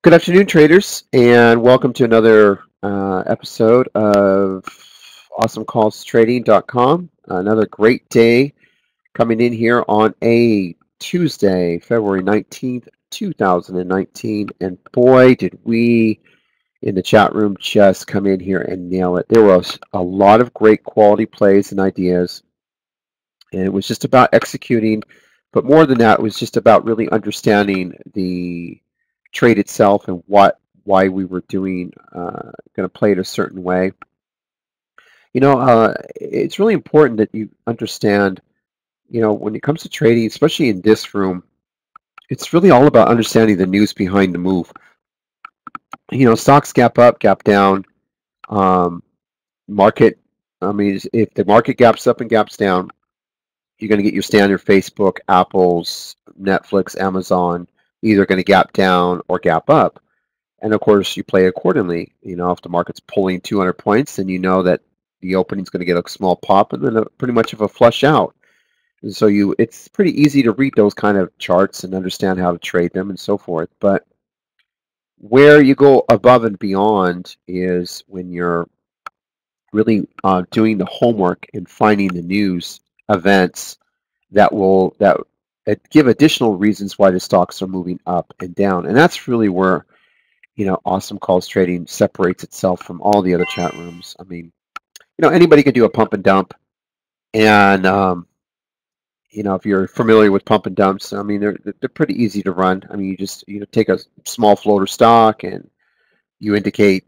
Good afternoon, traders, and welcome to another episode of Awesomecallstrading.com. Another great day coming in here on a Tuesday, February 19th, 2019. And boy, did we in the chat room just come in here and nail it. There was a lot of great quality plays and ideas, and it was just about executing. But more than that, it was just about really understanding the trade itself and why we were going to play it a certain way. It's really important that you understand, when it comes to trading, especially in this room, it's really all about understanding the news behind the move. Stocks gap up, gap down, market. I mean, if the market gaps up and gaps down, you're going to get your standard Facebook, Apple's, Netflix, Amazon, either going to gap down or gap up. And of course, you play accordingly. If the market's pulling 200 points, then you know that the opening's going to get a small pop and then pretty much of a flush out. And so it's pretty easy to read those kind of charts and understand how to trade them and so forth. But where you go above and beyond is when you're really doing the homework and finding the news events that give additional reasons why the stocks are moving up and down. And that's really where Awesome Calls Trading separates itself from all the other chat rooms. I mean, anybody can do a pump and dump, and if you're familiar with pump and dumps, I mean, they're pretty easy to run. I mean, you just take a small floater stock and you indicate,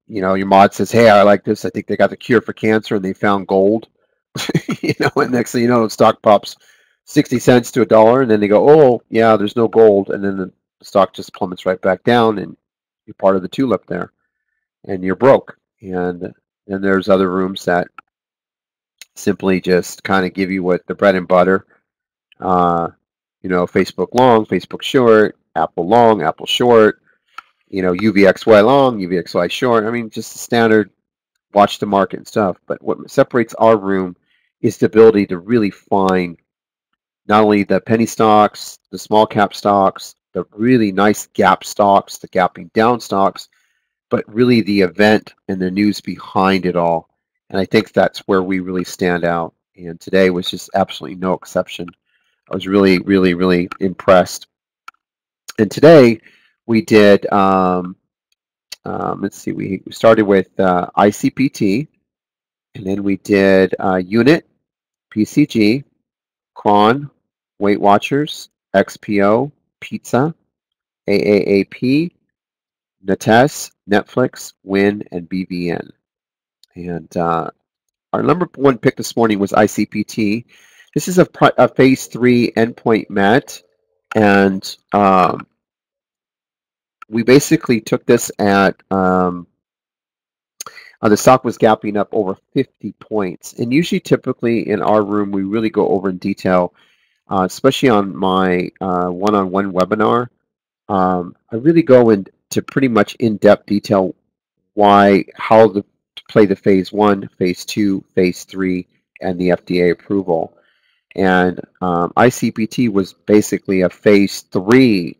your mod says, "Hey, I like this. I think they got the cure for cancer, and they found gold." And next thing you know, the stock pops 60 cents to $1, and then they go, "Oh, yeah, there's no gold," and then the stock just plummets right back down, and you're part of the tulip there, and you're broke. And then there's other rooms that simply just kind of give you what the bread and butter. Facebook long, Facebook short, Apple long, Apple short. UVXY long, UVXY short. I mean, just the standard watch the market and stuff. But what separates our room is the ability to really find not only the penny stocks, the small cap stocks, the really nice gap stocks, the gapping down stocks, but really the event and the news behind it all. And I think that's where we really stand out. And today was just absolutely no exception. I was really, really, really impressed. And today we did, let's see, we started with ICPT, and then we did Unit, PCG, Cron, Weight Watchers, XPO, Pizza, AAAP, Nates, Netflix, Win, and BVN. And our number one pick this morning was ICPT. This is a phase 3 endpoint met, and we basically took this at the stock was gapping up over 50 points. And usually, typically in our room, we really go over in detail, especially on my one-on-one webinar. I really go into pretty much in-depth detail how to play the phase 1, phase 2, phase 3, and the FDA approval. And ICPT was basically a phase 3,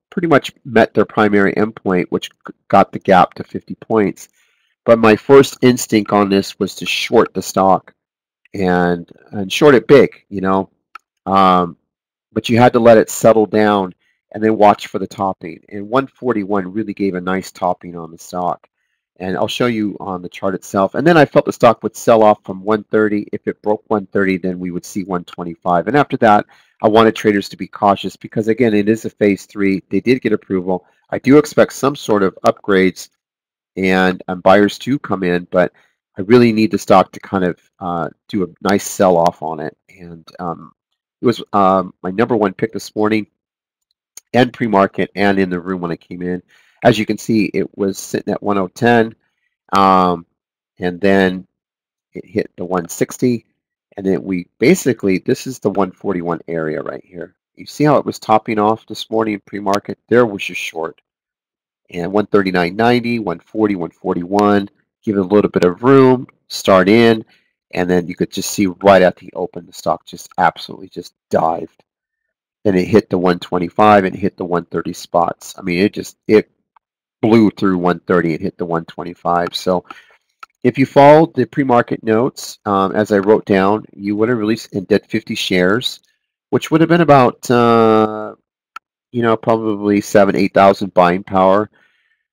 pretty much met their primary endpoint, which got the gap to 50 points. But my first instinct on this was to short the stock and short it big, but you had to let it settle down and then watch for the topping. And 141 really gave a nice topping on the stock. And I'll show you on the chart itself. And then I felt the stock would sell off from 130. If it broke 130, then we would see 125. And after that, I wanted traders to be cautious because, again, it is a phase 3. They did get approval. I do expect some sort of upgrades and buyers to come in, but I really need the stock to kind of do a nice sell-off on it. And it was my number one pick this morning and pre-market and in the room when I came in. As you can see, it was sitting at 1010, and then it hit the 160, and then this is the 141 area right here. You see how it was topping off this morning in pre-market? There was your short. And 139.90, 140, 141, give it a little bit of room, start in, and then you could just see right at the open, the stock just absolutely just dived. then it hit the 125 and hit the 130 spots. I mean, it blew through 130 and hit the 125. So if you followed the pre-market notes, as I wrote down, you would have released and did 50 shares, which would have been about, probably 8,000 buying power.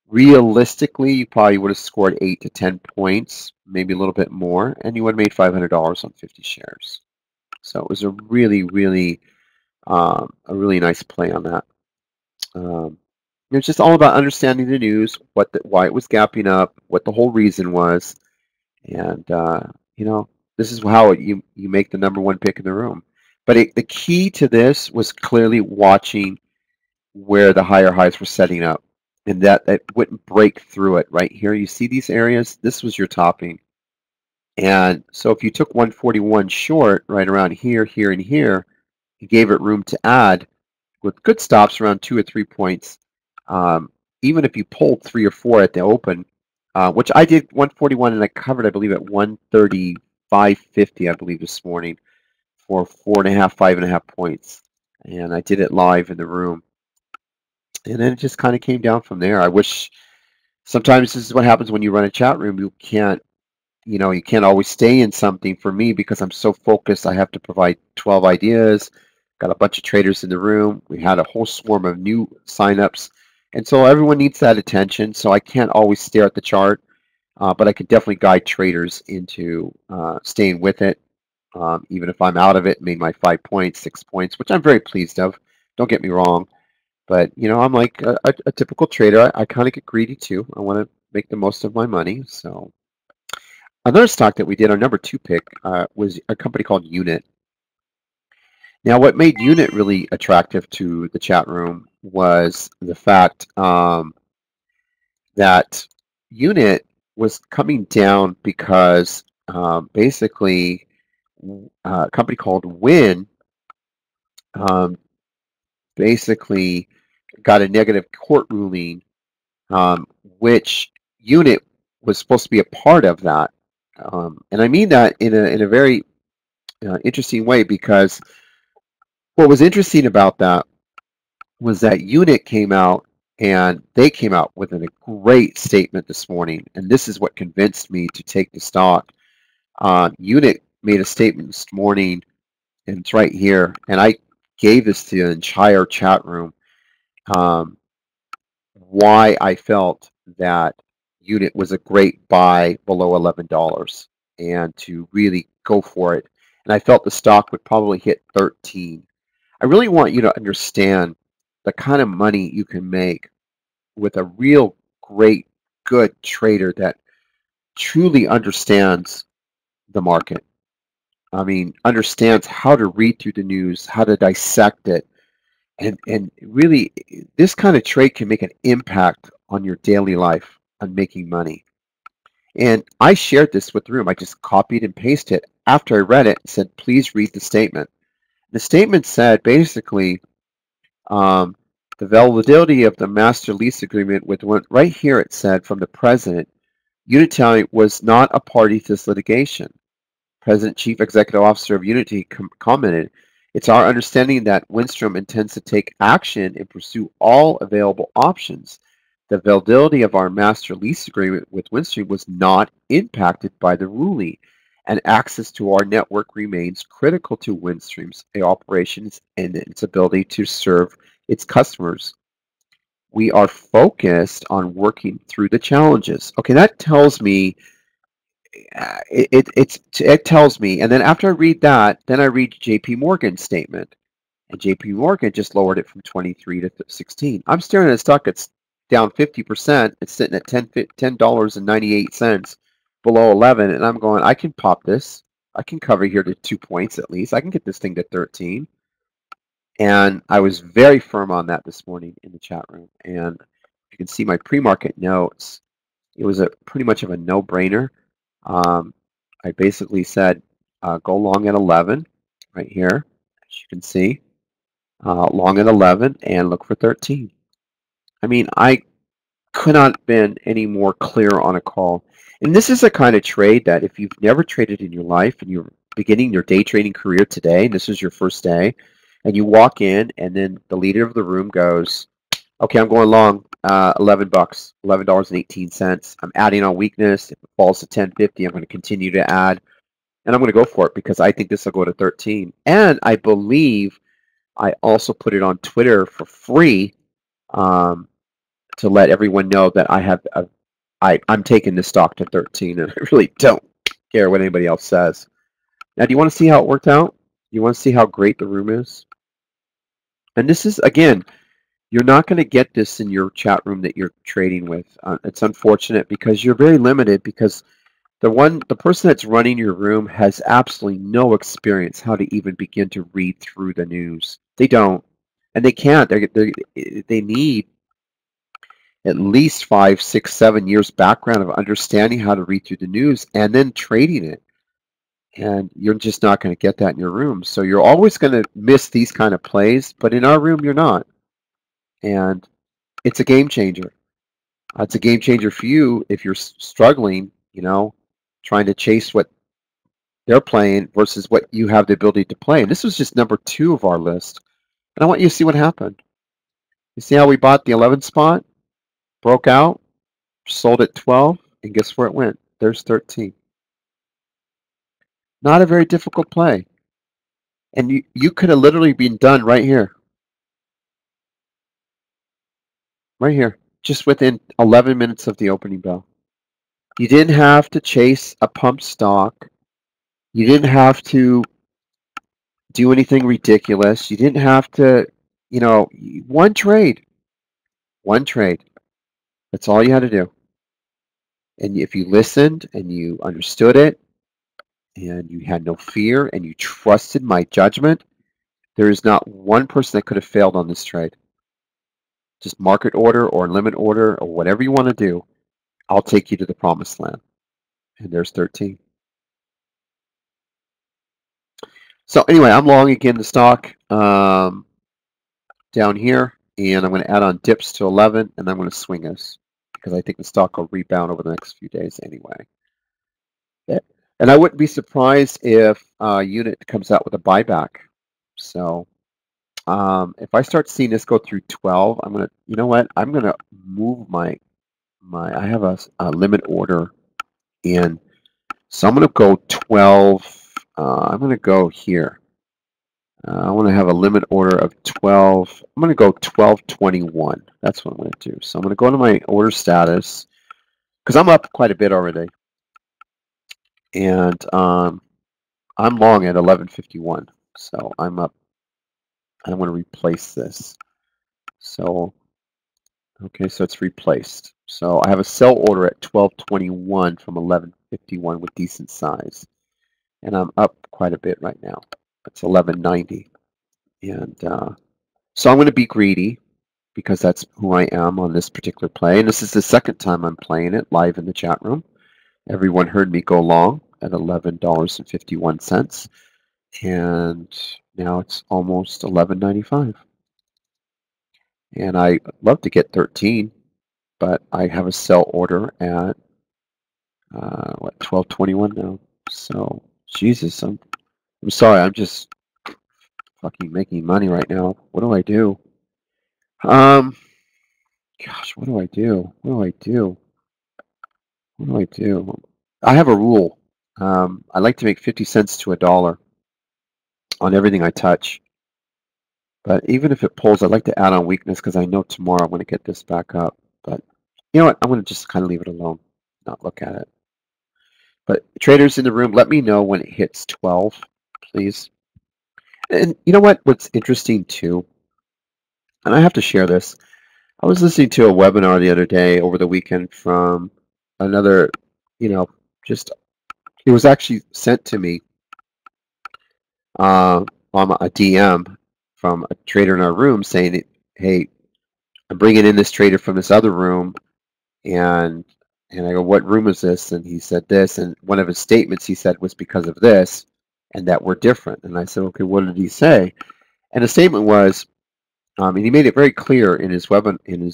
Realistically, you probably would have scored 8 to 10 points, maybe a little bit more, and you would have made $500 on 50 shares. So it was a really, really, a really nice play on that. It's just all about understanding the news, why it was gapping up, what the whole reason was, and this is how you make the #1 pick in the room. But the key to this was clearly watching where the higher highs were setting up, and that it wouldn't break through it. Right here, you see these areas. This was your topping, and so if you took 141 short right around here, here, and here, you gave it room to add with good stops around 2 or 3 points. Even if you pulled 3 or 4 at the open, which I did 141 and I covered, I believe, at 135.50, I believe, this morning for 4.5, 5.5 points. And I did it live in the room. And then it just kind of came down from there. I wish sometimes this is what happens when you run a chat room. You can't always stay in something. For me, because I'm so focused, I have to provide 12 ideas. Got a bunch of traders in the room. We had a whole swarm of new signups. And so everyone needs that attention. So I can't always stare at the chart, but I can definitely guide traders into staying with it. Even if I'm out of it, made my 5 points, 6 points, which I'm very pleased of. Don't get me wrong. But, I'm like a typical trader. I kind of get greedy too. I want to make the most of my money. So another stock that we did, our #2 pick, was a company called Unit. Now, what made Unit really attractive to the chat room was the fact that Unit was coming down because basically a company called Win basically got a negative court ruling, which Unit was supposed to be a part of that. And I mean that in a very interesting way, because what was interesting about that was that Unit came out, and they came out with a great statement this morning, and this is what convinced me to take the stock. Unit made a statement this morning, and it's right here, and I gave this to the entire chat room, why I felt that Unit was a great buy below $11 and to really go for it. And I felt the stock would probably hit 13. I really want you to understand the kind of money you can make with a real great, good trader that truly understands the market. I mean, understands how to read through the news, how to dissect it. And really, this kind of trade can make an impact on your daily life, on making money. And I shared this with the room. I just copied and pasted it after I read it and said, please read the statement. The statement said basically, the validity of the master lease agreement with right here it said from the president, Unity was not a party to this litigation. President Chief Executive Officer of Unity commented, it's our understanding that Windstream intends to take action and pursue all available options. The validity of our master lease agreement with Windstream was not impacted by the ruling, and access to our network remains critical to Windstream's operations and its ability to serve its customers. We are focused on working through the challenges. Okay, that tells me, it tells me, and then after I read that, then I read JP Morgan's statement, and JP Morgan just lowered it from 23 to 16. I'm staring at a stock that's down 50%. It's sitting at $10.98 below 11, and I'm going, I can pop this. I can cover here to 2 points at least. I can get this thing to 13. And I was very firm on that this morning in the chat room. And you can see my pre-market notes. It was pretty much of a no-brainer. I basically said, go long at 11 right here, as you can see. Long at 11 and look for 13. I mean, I could not have been any more clear on a call. And this is a kind of trade that if you've never traded in your life and you're beginning your day trading career today, and this is your first day, And you walk in, and then the leader of the room goes, okay, I'm going long, $11, $11.18. I'm adding on weakness. If it falls to 10.50, I'm going to continue to add, and I'm going to go for it because I think this will go to 13. And I believe I also put it on Twitter for free to let everyone know that I'm taking this stock to 13, and I really don't care what anybody else says. Now, do you want to see how it worked out? You want to see how great the room is? And this is, again, you're not going to get this in your chat room that you're trading with. It's unfortunate because you're very limited, because the person that's running your room has absolutely no experience how to even begin to read through the news. They don't, and they can't. They need at least 5, 6, 7 years background of understanding how to read through the news and then trading it. And you're just not going to get that in your room. So you're always going to miss these kind of plays, but in our room, you're not. And it's a game changer. It's a game changer for you if you're struggling, trying to chase what they're playing versus what you have the ability to play. And this was just number 2 of our list. And I want you to see what happened. You see how we bought the 11 spot, broke out, sold at 12, and guess where it went? There's 13. Not a very difficult play. And you could have literally been done right here. Right here. Just within 11 minutes of the opening bell. You didn't have to chase a pump stock. You didn't have to do anything ridiculous. You didn't have to, one trade. One trade. That's all you had to do. And if you listened and you understood it and you had no fear and you trusted my judgment, there is not one person that could have failed on this trade. Just market order or limit order or whatever you want to do. I'll take you to the promised land. And there's 13. So anyway, I'm long again the stock down here, and I'm going to add on dips to 11, and I'm going to swing us because I think the stock will rebound over the next few days anyway. Yeah. And I wouldn't be surprised if unit comes out with a buyback. So if I start seeing this go through 12, I'm going to, you know what? I'm going to move my I have a limit order in. So I'm going to go 12. I'm going to go here. I want to have a limit order of 12. I'm going to go 1221. That's what I'm going to do. So I'm going to go to my order status because I'm up quite a bit already. And I'm long at 1151. So I'm up. I want to replace this. So, okay, so it's replaced. So I have a sell order at 1221 from 1151 with decent size. And I'm up quite a bit right now. It's 1190. And so I'm going to be greedy because that's who I am on this particular play. And this is the second time I'm playing it live in the chat room. Everyone heard me go long at $11.51. And now it's almost $11.95. And I love to get 13, but I have a sell order at what, 1221 now. So Jesus, I'm sorry, I'm just fucking making money right now. What do I do? Gosh, what do I do? What do I do? What do I do? I have a rule. I like to make 50 cents to $1 on everything I touch. But even if it pulls, I'd like to add on weakness because I know tomorrow I'm going to get this back up. But you know what? I'm going to just kind of leave it alone, not look at it. But traders in the room, let me know when it hits 12, please. And you know what? What's interesting too, and I have to share this. I was listening to a webinar the other day over the weekend from another, just it was actually sent to me on a DM from a trader in our room saying, hey, I'm bringing in this trader from this other room, and I go, what room is this? And he said this, and one of his statements he said was because of this, and that we're different. And I said, okay, what did he say? And the statement was, and he made it very clear in his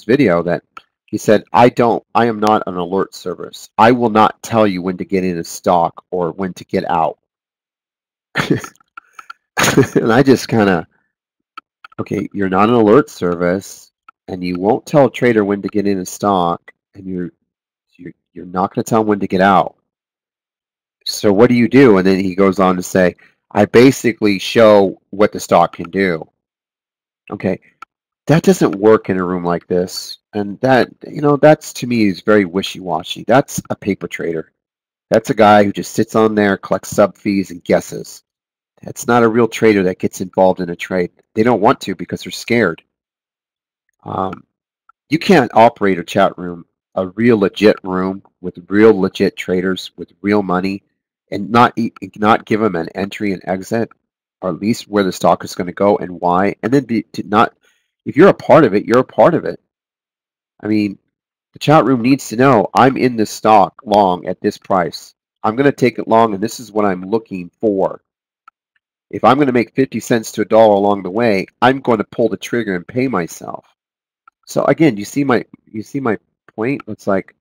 video that he said, I am not an alert service. I will not tell you when to get in a stock or when to get out. And I just kind of Okay, you're not an alert service, and you won't tell a trader when to get in a stock, and you're not going to tell him when to get out. So what do you do? And then he goes on to say, I basically show what the stock can do. Okay, that doesn't work in a room like this. And that, that's to me is very wishy-washy. That's a paper trader. That's a guy who just sits on there, collects sub fees, and guesses. That's not a real trader that gets involved in a trade. They don't want to because they're scared. You can't operate a chat room, a real legit room with real legit traders with real money, and not give them an entry and exit, or at least where the stock is going to go and why, and then if you're a part of it, you're a part of it. I mean, the chat room needs to know I'm in this stock long at this price. I'm going to take it long, and this is what I'm looking for. If I'm going to make 50 cents to $1 along the way, I'm going to pull the trigger and pay myself. So again, you see my point? It's like,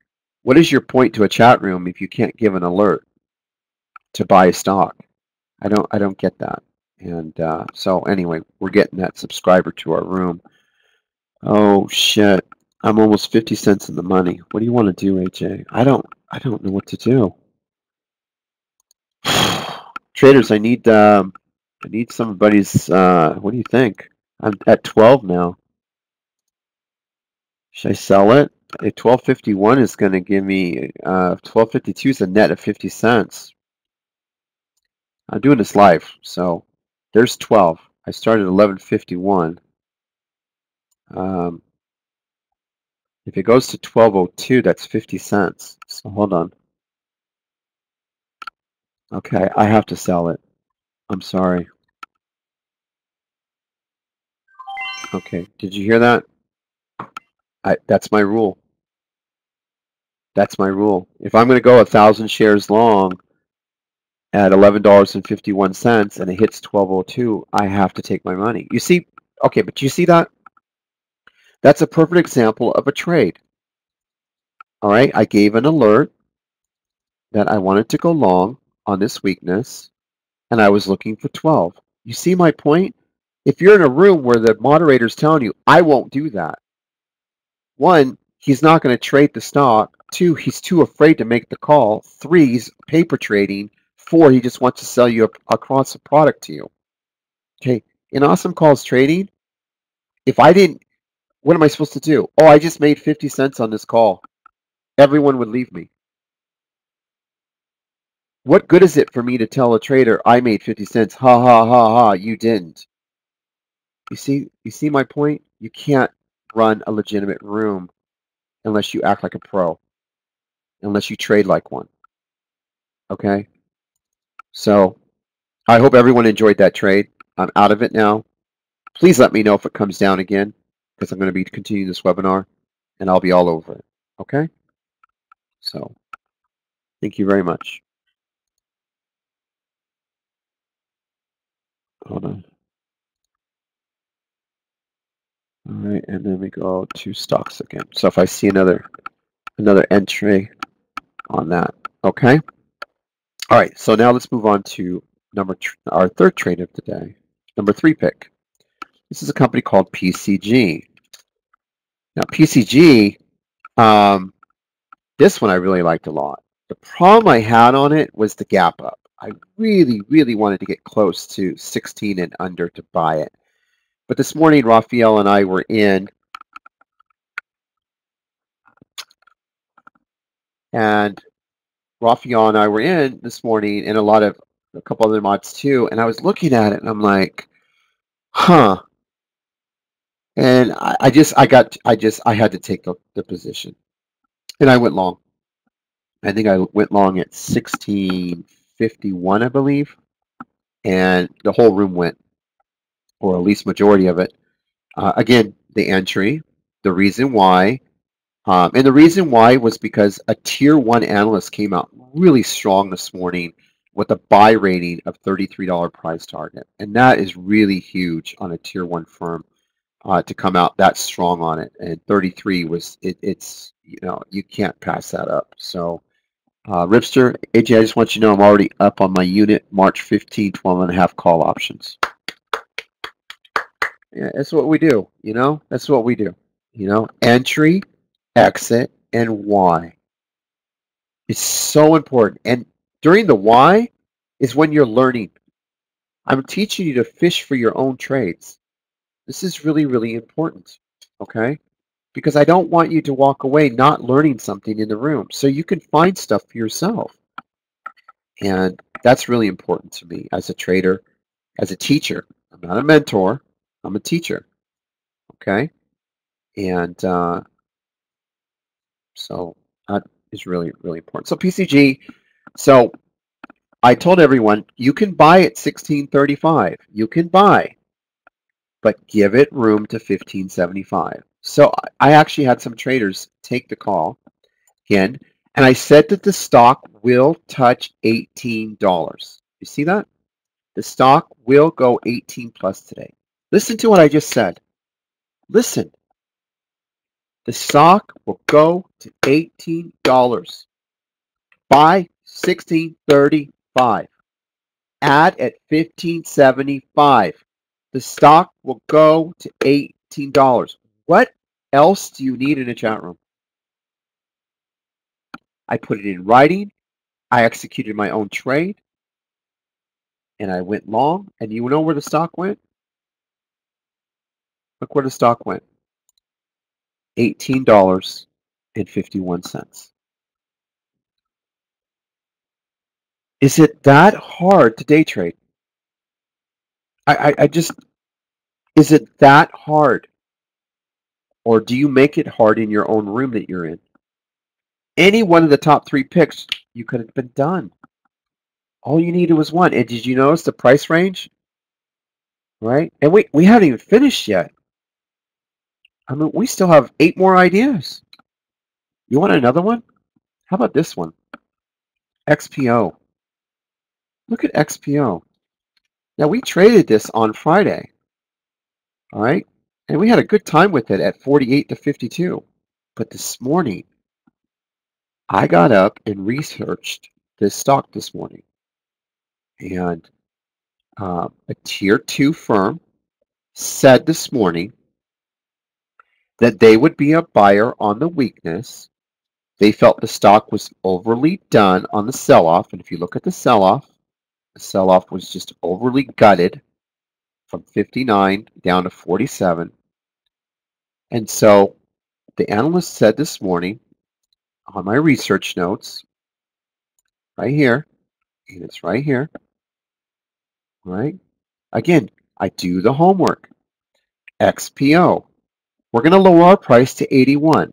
what is your point to a chat room if you can't give an alert to buy a stock? I don't get that. And so anyway, we're getting that subscriber to our room. Oh shit. I'm almost 50 cents in the money. What do you want to do, AJ? I don't know what to do. Traders, I need somebody's what do you think? I'm at 12 now. Should I sell it? A 12.51 is going to give me 12.52 is a net of 50 cents. I'm doing this live, so there's 12. I started at 11.51. If it goes to 12.02, that's 50 cents. So hold on. Okay, I have to sell it. I'm sorry. Okay, did you hear that? That's my rule. That's my rule. If I'm going to go 1,000 shares long at $11.51 and it hits 12.02, I have to take my money. You see, okay, but you see that? That's a perfect example of a trade. All right, I gave an alert that I wanted to go long on this weakness, and I was looking for 12. You see my point? If you're in a room where the moderator's telling you, I won't do that. One, he's not going to trade the stock. Two, he's too afraid to make the call. Three, he's paper trading. Four, he just wants to sell you across a product to you. Okay, in Awesomecalls Trading, if I didn't, what am I supposed to do? Oh, I just made 50 cents on this call. Everyone would leave me. What good is it for me to tell a trader I made 50 cents? Ha ha ha ha, you didn't. You see my point? You can't run a legitimate room unless you act like a pro, unless you trade like one. Okay? So I hope everyone enjoyed that trade. I'm out of it now. Please let me know if it comes down again, because I'm going to be continuing this webinar, and I'll be all over it. Okay? So thank you very much. Hold on. All right, and then we go to stocks again. So if I see another entry on that, okay? All right, so now let's move on to our third trade of the day, number 3 pick. This is a company called PCG. Now PCG, this one I really liked a lot. The problem I had on it was the gap up. I really, really wanted to get close to 16 and under to buy it. But this morning, Raphael and I were in, and Raphael and I were in this morning, and a couple other mods too, and I was looking at it and I'm like, huh. And I had to take the position. And I went long. I think I went long at 16.51, I believe. And the whole room went, or at least majority of it. Again, the entry, the reason why, and the reason why was because a tier 1 analyst came out really strong this morning with a buy rating of $33 price target. And that is really huge on a tier 1 firm to come out that strong on it. And 33 was, it's, you can't pass that up. So Ripster, AJ, I just want you to know I'm already up on my unit, March 15, 12.5 call options. Yeah, that's what we do, you know? That's what we do. You know, entry, exit, and why. It's so important. And during the why is when you're learning. I'm teaching you to fish for your own trades. This is really, really important. Okay? Because I don't want you to walk away not learning something in the room. So you can find stuff for yourself. And that's really important to me as a trader, as a teacher. I'm not a mentor, I'm a teacher. Okay? And so that is really, really important. So PCG, so I told everyone you can buy at 1635. You can buy, but give it room to 1575. So I actually had some traders take the call again, and I said that the stock will touch $18. You see that? The stock will go 18 plus today. Listen to what I just said. Listen. The stock will go to $18 by 1635. Add at 1575. The stock will go to $18. What else do you need in a chat room? I put it in writing. I executed my own trade. And I went long. And you know where the stock went? Look where the stock went. $18.51. Is it that hard to day trade? I just, is it that hard? Or do you make it hard in your own room that you're in? Any one of the top 3 picks, you could have been done. All you needed was one. And did you notice the price range? Right? And we haven't even finished yet. I mean, we still have 8 more ideas. You want another one? How about this one? XPO. Look at XPO. Now, we traded this on Friday. All right? And we had a good time with it at 48 to 52. But this morning, I got up and researched this stock this morning. And a tier 2 firm said this morning that they would be a buyer on the weakness. They felt the stock was overly done on the sell-off. And if you look at the sell-off was just overly gutted from 59 down to 47. And so the analyst said this morning on my research notes, right here, and it's right here, right? Again, I do the homework. XPO. We're going to lower our price to 81.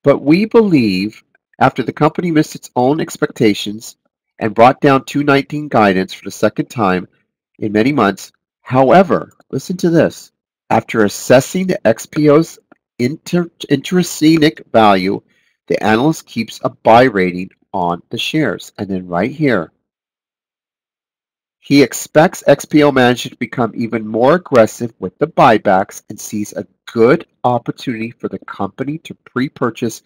But we believe after the company missed its own expectations and brought down 219 guidance for the second time in many months, however, listen to this, after assessing the XPO's intrinsic value, the analyst keeps a buy rating on the shares. And then right here, he expects XPO management to become even more aggressive with the buybacks and sees a good opportunity for the company to pre-purchase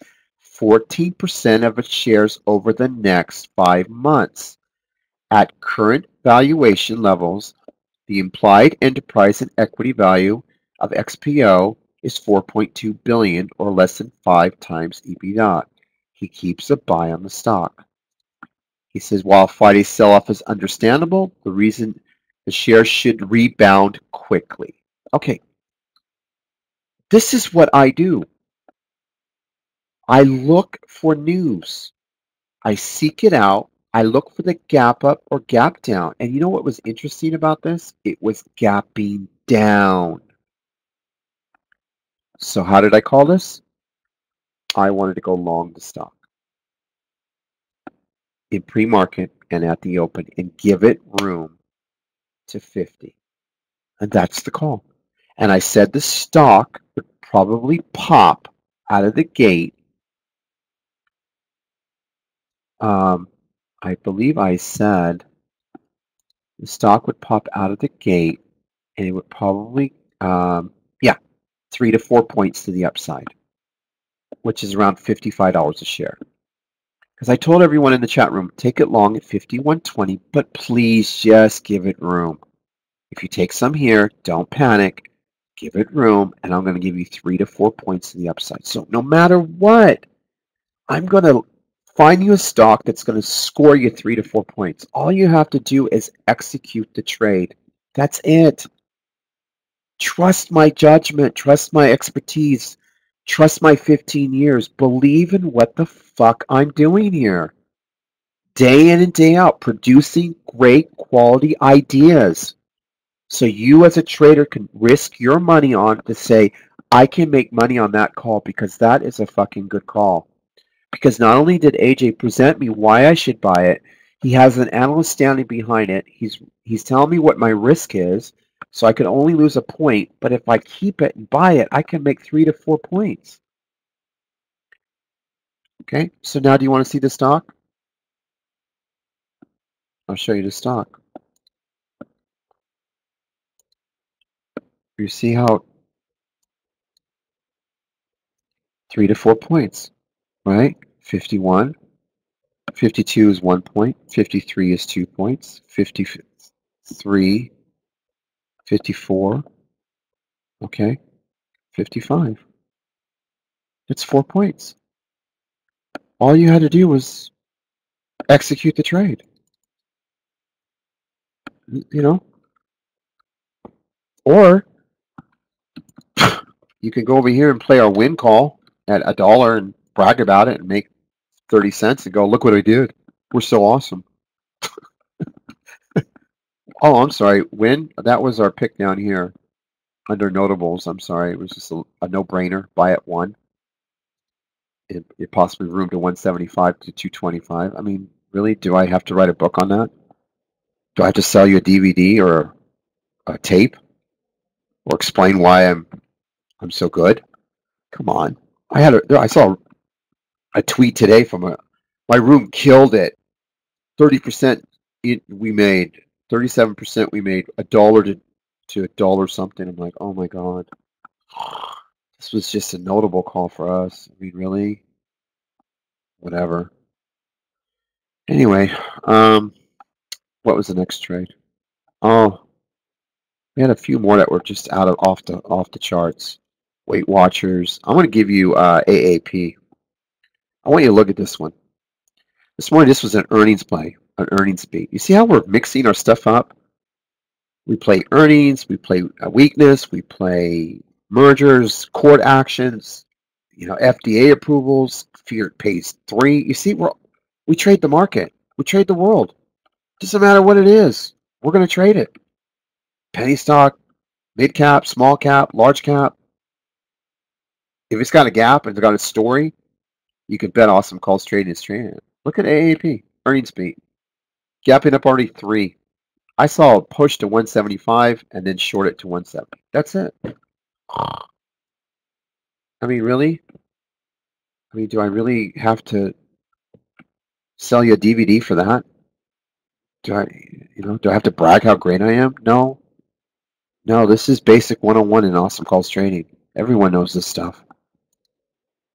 14% of its shares over the next 5 months. At current valuation levels, the implied enterprise and equity value of XPO is $4.2 billion or less than 5 times EBITDA. He keeps a buy on the stock. He says, while Friday's sell-off is understandable, the reason the shares should rebound quickly. Okay, this is what I do. I look for news. I seek it out. I look for the gap up or gap down. And you know what was interesting about this? It was gapping down. So how did I call this? I wanted to go long the stock in pre-market and at the open and give it room to 50. And that's the call. And I said the stock would probably pop out of the gate. I believe I said the stock would pop out of the gate and it would probably, 3 to 4 points to the upside, which is around $55 a share. Because I told everyone in the chat room, take it long at 51.20, but please just give it room. If you take some here, don't panic. give it room, and I'm going to give you 3 to 4 points to the upside. So no matter what, I'm going to find you a stock that's going to score you 3 to 4 points. All you have to do is execute the trade. That's it. Trust my judgment. Trust my expertise. Trust my 15 years. Believe in what the fuck I'm doing here. Day in and day out, producing great quality ideas. So you as a trader can risk your money on to say, I can make money on that call because that is a fucking good call. Because not only did AJ present me why I should buy it, he has an analyst standing behind it. He's telling me what my risk is, so I can only lose a point. But if I keep it and buy it, I can make 3 to 4 points. Okay, so now do you want to see the stock? I'll show you the stock. You see how 3 to 4 points, right? 51. 52 is 1 point. 53 is 2 points. 53, 54, okay, 55. It's 4 points. All you had to do was execute the trade. You know? Or you can go over here and play our win call at $1 and brag about it and make 30 cents and go, look what I did. We're so awesome. Oh, I'm sorry. Win? That was our pick down here under notables. I'm sorry. It was just a no-brainer. Buy at 1. It possibly room to 175 to 225. I mean, really? Do I have to write a book on that? Do I have to sell you a DVD or a tape or explain why I'm so good? Come on. I saw a tweet today from my room killed it. 30% we made, 37% we made, $1 to $1 something. I'm like, oh my God. This was just a notable call for us. I mean, really? Whatever. Anyway, what was the next trade? Oh, we had a few more that were just off the charts. Weight Watchers. I'm going to give you AAP. I want you to look at this one. This morning, this was an earnings play, an earnings beat. You see how we're mixing our stuff up? We play earnings, we play weakness, we play mergers, court actions, FDA approvals, fear pays 3. You see, we trade the market. We trade the world. Doesn't matter what it is. We're going to trade it. Penny stock, mid cap, small cap, large cap. If it's got a gap and it's got a story, you can bet Awesomecalls Trading is trading it. Look at AAP, earnings beat. Gapping up already 3. I saw a push to 175 and then short it to 170. That's it. I mean, really? I mean, do I really have to sell you a DVD for that? Do I have to brag how great I am? No. No, this is basic 101 in Awesomecalls Trading. Everyone knows this stuff.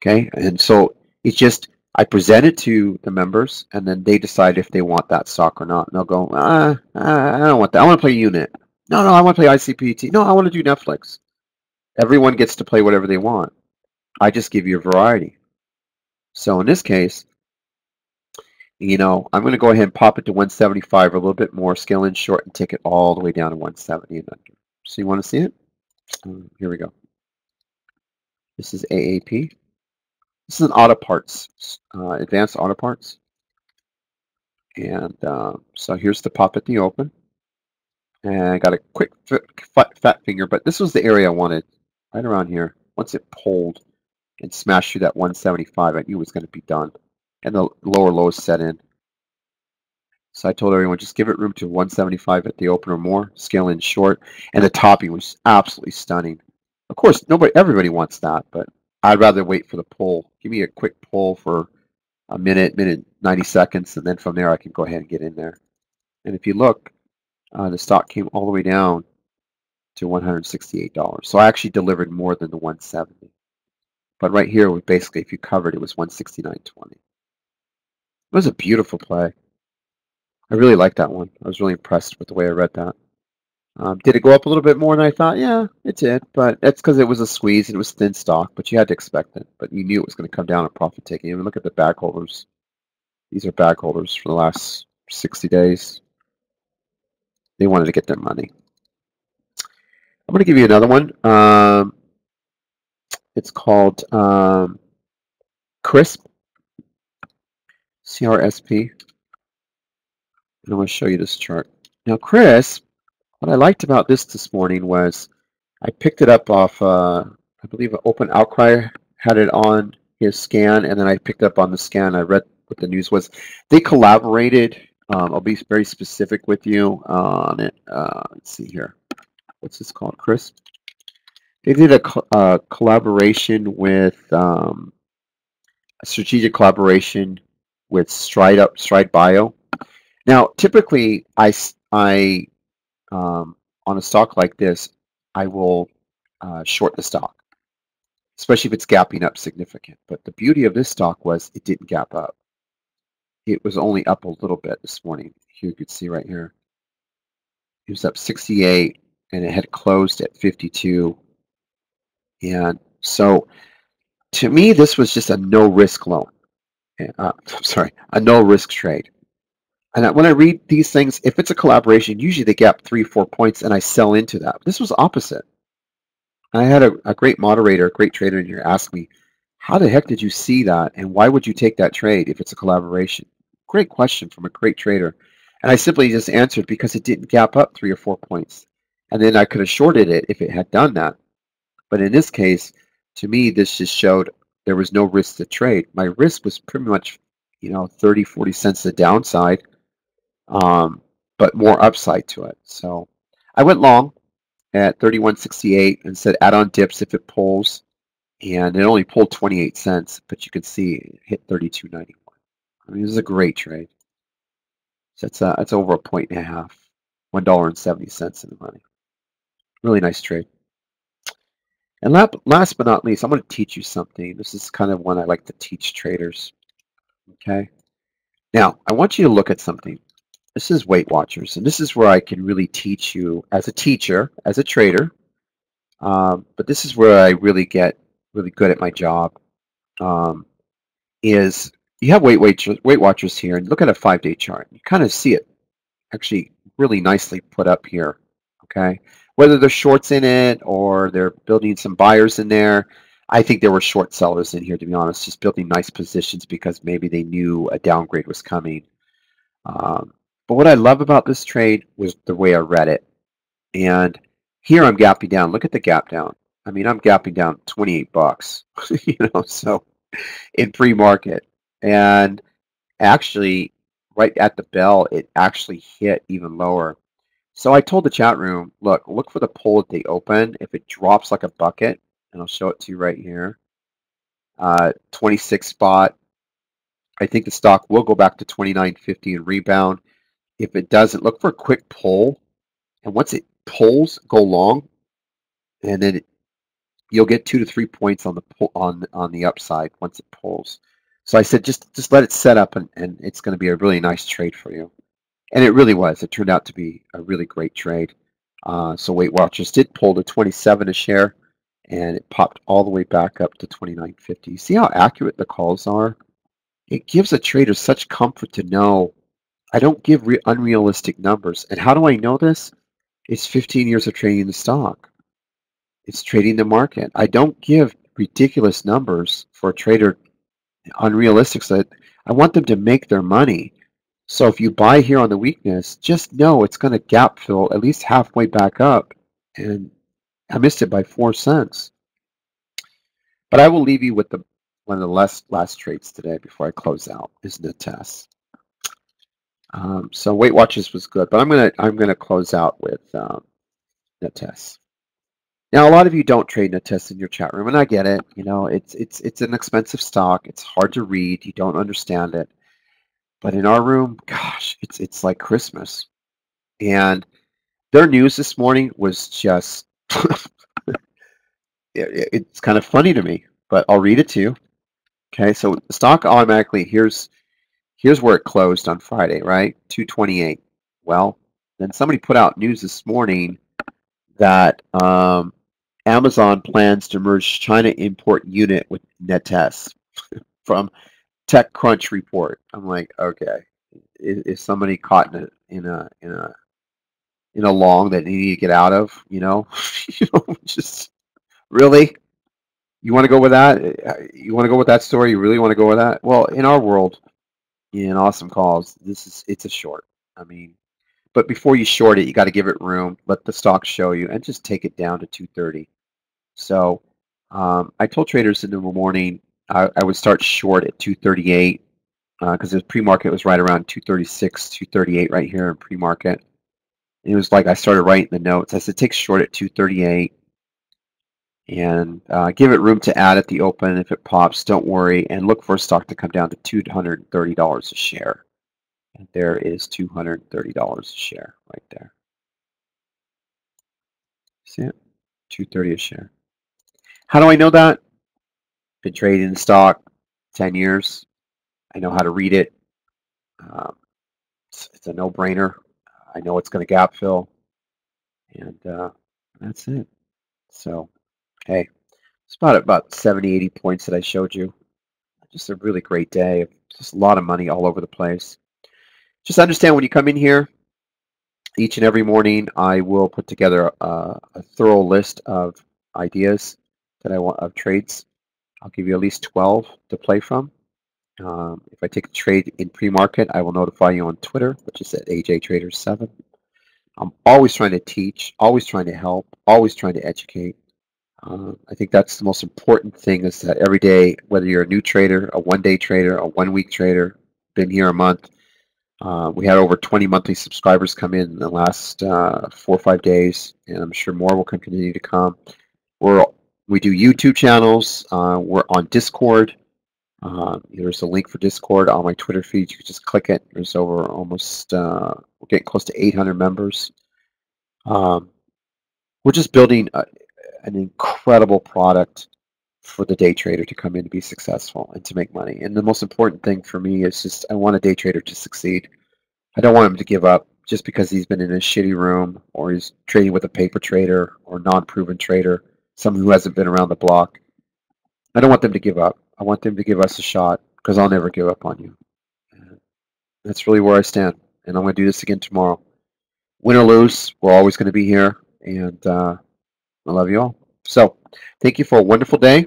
Okay? And so it's just, I present it to the members, and then they decide if they want that stock or not. And they'll go, I don't want that. I want to play Unit. No, I want to play ICPT. No, I want to do Netflix. Everyone gets to play whatever they want. I just give you a variety. So in this case, I'm going to go ahead and pop it to 175 or a little bit more, scale in short, and take it all the way down to 170 and under. So you want to see it? Here we go. This is AAP. This is an auto parts, advanced auto parts. And so here's the pop at the open. And I got a quick fat finger, but this was the area I wanted, right around here. Once it pulled and smashed through that 175, I knew it was going to be done. And the lower lows set in. So I told everyone, just give it room to 175 at the open or more, scale in short. And the topping was absolutely stunning. Of course, everybody wants that, but I'd rather wait for the pull. Give me a quick pull for a minute, 90 seconds, and then from there I can go ahead and get in there. And if you look, the stock came all the way down to $168. So I actually delivered more than the 170. But right here, basically, if you covered, it was 169.20. It was a beautiful play. I really liked that one. I was really impressed with the way I read that. Did it go up a little bit more than I thought? Yeah, it did, but that's because it was a squeeze and it was thin stock, but you had to expect it. But you knew it was going to come down in profit taking. I mean, look at the bag holders. These are bag holders for the last 60 days. They wanted to get their money. I'm going to give you another one. It's called CRISP, CRSP. And I'm going to show you this chart. Now, CRISP, what I liked about this morning was I picked it up off, I believe, Open Outcry had it on his scan, and then I picked up on the scan. I read what the news was. They collaborated. I'll be very specific with you on it. Let's see here. What's this called? CRISP. They did a collaboration with a strategic collaboration with Stride Bio. Now, typically, on a stock like this, I will short the stock, especially if it's gapping up significant. But the beauty of this stock was it didn't gap up. It was only up a little bit this morning. Here you could see right here. It was up 68 and it had closed at 52. And so to me, this was just a no risk loan. I'm sorry, a no risk trade. And when I read these things, if it's a collaboration, usually they gap 3-4 points and I sell into that. This was opposite. I had a great moderator, a great trader in here ask me, how the heck did you see that? And why would you take that trade if it's a collaboration? Great question from a great trader. And I simply just answered because it didn't gap up 3 or 4 points. And then I could have shorted it if it had done that. But in this case, to me, this just showed there was no risk to trade. My risk was pretty much, 30, 40 cents the downside, but more upside to it. So I went long at 31.68 and said add on dips if it pulls, and it only pulled 28 cents, but you can see it hit 32.91. I mean, this is a great trade. So that's over a point and a half, $1.70 in the money. Really nice trade. And last but not least, I'm going to teach you something. This is kind of one I like to teach traders. Okay. Now, I want you to look at something. This is Weight Watchers, and this is where I can really teach you as a teacher, as a trader. But this is where I really get really good at my job. Is you have Weight Watchers here, and look at a 5-day chart. You kind of see it actually really nicely put up here. Okay, whether there's shorts in it or they're building some buyers in there. I think there were short sellers in here, to be honest, just building nice positions because maybe they knew a downgrade was coming. But what I love about this trade was the way I read it. And here I'm gapping down. Look at the gap down. I mean, I'm gapping down 28 bucks, so in pre-market. And actually, right at the bell, it actually hit even lower. So I told the chat room, look for the pull at the open. If it drops like a bucket, and I'll show it to you right here, 26 spot. I think the stock will go back to 29.50 and rebound. If it doesn't, look for a quick pull. And once it pulls, go long, and then you'll get 2 to 3 points on the on the upside once it pulls. So I said just let it set up, and it's going to be a really nice trade for you. And it really was. It turned out to be a really great trade. So Weight Watchers did pull to 27 a share, and it popped all the way back up to 29.50. See how accurate the calls are? It gives a trader such comfort to know I don't give unrealistic numbers. And how do I know this? It's 15 years of trading the stock. It's trading the market. I don't give ridiculous numbers for a trader, unrealistic. So I want them to make their money. So if you buy here on the weakness, just know it's going to gap fill at least halfway back up. And I missed it by 4 cents. But I will leave you with one of the last trades today before I close out is Nates. So Weight Watchers was good, but I'm gonna close out with Nates. Now, a lot of you don't trade Nates in your chat room, and I get it. It's an expensive stock. It's hard to read. You don't understand it. But in our room, gosh, it's like Christmas. And their news this morning was just it's kind of funny to me, but I'll read it to you. Okay, so the stock automatically here's where it closed on Friday, right? 228. Well, then somebody put out news this morning that Amazon plans to merge China import unit with Nettest from TechCrunch report. I'm like, okay, is somebody caught in a long that they need to get out of? Just really. You want to go with that? You want to go with that story? You really want to go with that? Well, in our world, in Awesome Calls, it's a short. I mean, but before you short it, you got to give it room, let the stock show you, and just take it down to 230. So I told traders in the morning I would start short at 238 because the pre-market was right around 236, 238 right here in pre-market. It was like I started writing the notes. I said take short at 238 and give it room to add at the open. If it pops, don't worry, and look for a stock to come down to $230 a share. And there is $230 a share right there. See it? 230 a share. How do I know that? Been trading the stock 10 years. I know how to read it. It's a no-brainer. I know it's going to gap fill, and that's it. So, hey, it's about 70, 80 points that I showed you. Just a really great day. Just a lot of money all over the place. Just understand when you come in here, each and every morning, I will put together a thorough list of ideas that I want of trades. I'll give you at least 12 to play from. If I take a trade in pre-market, I will notify you on Twitter, which is at AJTrader7. I'm always trying to teach, always trying to help, always trying to educate. I think that's the most important thing is that every day, whether you're a new trader, a one-day trader, a one-week trader, been here a month, we had over 20 monthly subscribers come in the last 4 or 5 days, and I'm sure more will continue to come. We do YouTube channels. We're on Discord. There's a link for Discord on my Twitter feed. You can just click it. There's over almost, we're getting close to 800 members. We're just building an incredible product for the day trader to come in to be successful and to make money. And the most important thing for me is just I want a day trader to succeed. I don't want him to give up just because he's been in a shitty room or he's trading with a paper trader or non-proven trader, someone who hasn't been around the block. I don't want them to give up. I want them to give us a shot because I'll never give up on you. And that's really where I stand. And I'm going to do this again tomorrow. Win or lose, we're always going to be here. And I love you all. So thank you for a wonderful day.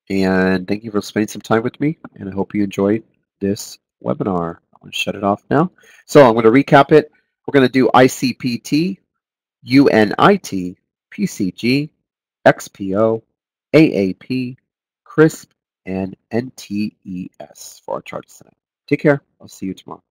And thank you for spending some time with me. And I hope you enjoyed this webinar. I'm going to shut it off now. So I'm going to recap it. We're going to do ICPT, UNIT, PCG, XPO, AAP, CRISP, and NTES for our charts tonight. Take care. I'll see you tomorrow.